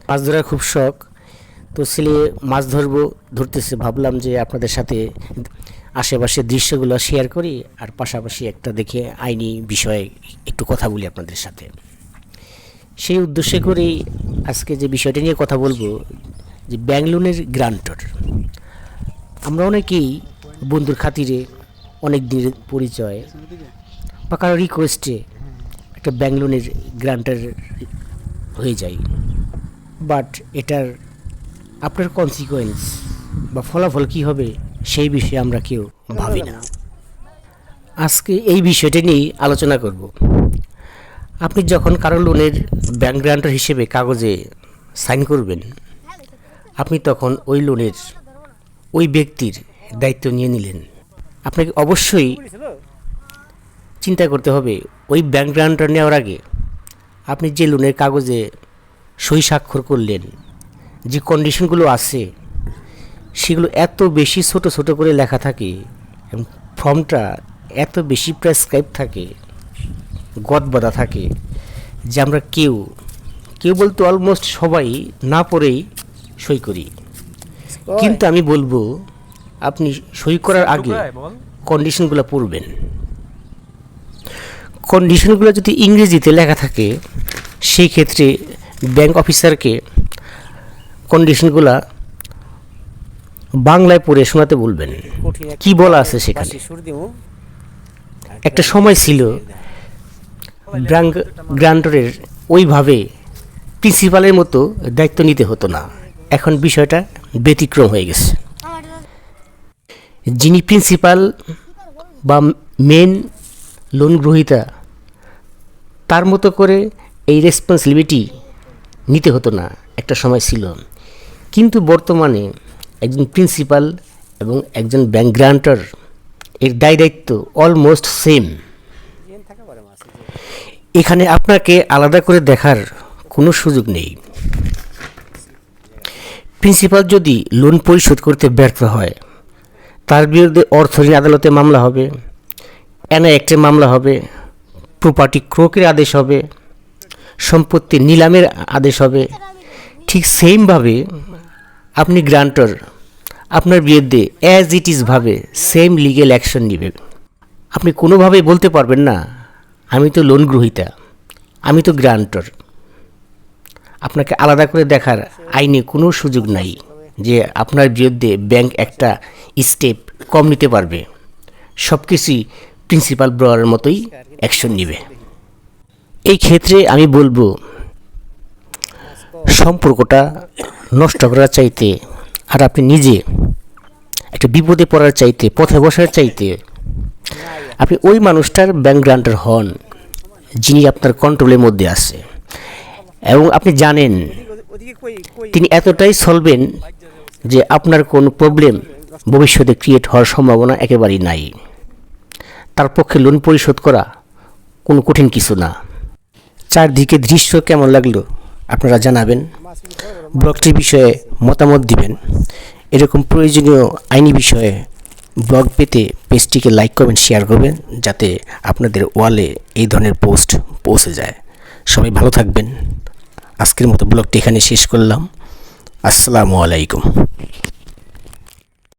মাছ ধরার খুব শখ। তো ছেলে মাছ ধরতেছে, ভাবলাম যে আপনাদের সাথে আশেপাশের দৃশ্যগুলো শেয়ার করি, আর পাশাপাশি একটা দেখে আইনি বিষয়ে একটু কথা বলি আপনাদের সাথে। সেই উদ্দেশ্যে করেই আজকে যে বিষয়টা নিয়ে কথা বলবো, যে ব্যাংক লোনের গ্রান্টর। আমরা অনেকেই বন্ধুর খাতিরে, অনেক দিনের পরিচয় বা কারো রিকোয়েস্টে একটা ব্যাংক লোনের গ্রান্টার হয়ে যায়, বাট এটার আপনার কনসিকোয়েন্স বা ফলাফল কী হবে সেই বিষয়ে আমরা কেউ ভাবি না। আজকে এই বিষয়টি নিয়ে আলোচনা করব। আপনি যখন কারো লোনের ব্যাংক গ্রান্টার হিসেবে কাগজে সাইন করবেন, আপনি তখন ওই লোনের ওই ব্যক্তির দায়িত্ব নিয়ে নিলেন। আপনাকে অবশ্যই চিন্তা করতে হবে, ওই ব্যাংক গ্রান্টার নেওয়ার আগে আপনি যে লোনের কাগজে সই স্বাক্ষর করলেন, যে কন্ডিশনগুলো আছে সেগুলো এত বেশি ছোট ছোট করে লেখা থাকে এবং ফর্মটা এত বেশি প্রেসক্রাইব থাকে, গদবাঁধা থাকে, যে আমরা কেউ বলতে অলমোস্ট সবাই না পড়েই সই করি। কিন্তু আমি বলবো, আপনি সই করার আগে কন্ডিশনগুলো পড়বেন। কন্ডিশনগুলো যদি ইংরেজিতে লেখা থাকে, সেই ক্ষেত্রে ব্যাংক অফিসারকে কন্ডিশনগুলো বাংলায় পড়ে শোনাতে বলবেন, কি বলা আছে সেখানে। একটা সময় ছিল ব্যাংক গ্রান্টরের ওইভাবে প্রিন্সিপালের মতো দায়িত্ব নিতে হতো না। এখন বিষয়টা ব্যতিক্রম হয়ে গেছে। যিনি প্রিন্সিপাল বা মেন লোন গ্রহীতা, তার মতো করে এই রেসপন্সিবিলিটি নিতে হতো না, একটা সময় ছিল। কিন্তু বর্তমানে একজন প্রিন্সিপাল এবং একজন ব্যাংক গ্রান্টার এর দায়িত্ব অলমোস্ট সেম। এখানে আপনাকে আলাদা করে দেখার কোনো সুযোগ নেই। প্রিন্সিপাল যদি লোন পরিশোধ করতে ব্যর্থ হয়, তার বিরুদ্ধে অর্থ ঋণ আদালতে মামলা হবে, এনআই অ্যাক্টে মামলা হবে, প্রপার্টি ক্রোকের আদেশ হবে, সম্পত্তি নিলামের আদেশ হবে। ঠিক সেমভাবে আপনি গ্রান্টর আপনার বিরুদ্ধে অ্যাজ ইট ইজভাবে সেম লিগ্যাল অ্যাকশন নেবে। আপনি কোনোভাবেই বলতে পারবেন না, আমি তো লোন গ্রহীতা, আমি তো গ্রান্টর। আপনাকে আলাদা করে দেখার আইনে কোনো সুযোগ নাই যে আপনার বিরুদ্ধে ব্যাংক একটা স্টেপ কম নিতে পারবে। সব কিছুই প্রিন্সিপাল ব্রোয়ারের মতোই অ্যাকশন নেবে। এই ক্ষেত্রে আমি বলবো, সম্পর্কটা নষ্ট করার চাইতে আর আপনি নিজে একটা বিপদে পড়ার চাইতে, পথে বসার চাইতে, আপনি ওই মানুষটার ব্যাংক গ্রান্টার হন যিনি আপনার কন্ট্রোলের মধ্যে আছে এবং আপনি জানেন তিনি এতটাই সলভেন্ট যে আপনার কোনো প্রবলেম ভবিষ্যতে ক্রিয়েট হওয়ার সম্ভাবনা একেবারেই নাই। তার পক্ষে লোন পরিশোধ করা কোনো কঠিন কিছু না। চারদিকে দৃশ্য কেমন লাগলো আপনারা জানাবেন, ব্লগটির বিষয়ে মতামত দিবেন। এরকম প্রয়োজনীয় আইনি বিষয়ে ব্লগ পেতে পেজটিকে লাইক করবেন, শেয়ার করবেন, যাতে আপনাদের ওয়ালে এই ধরনের পোস্ট পৌঁছে যায়। সবাই ভালো থাকবেন। আজকের মতো ব্লগটি এখানে শেষ করলাম। আসসালামু আলাইকুম।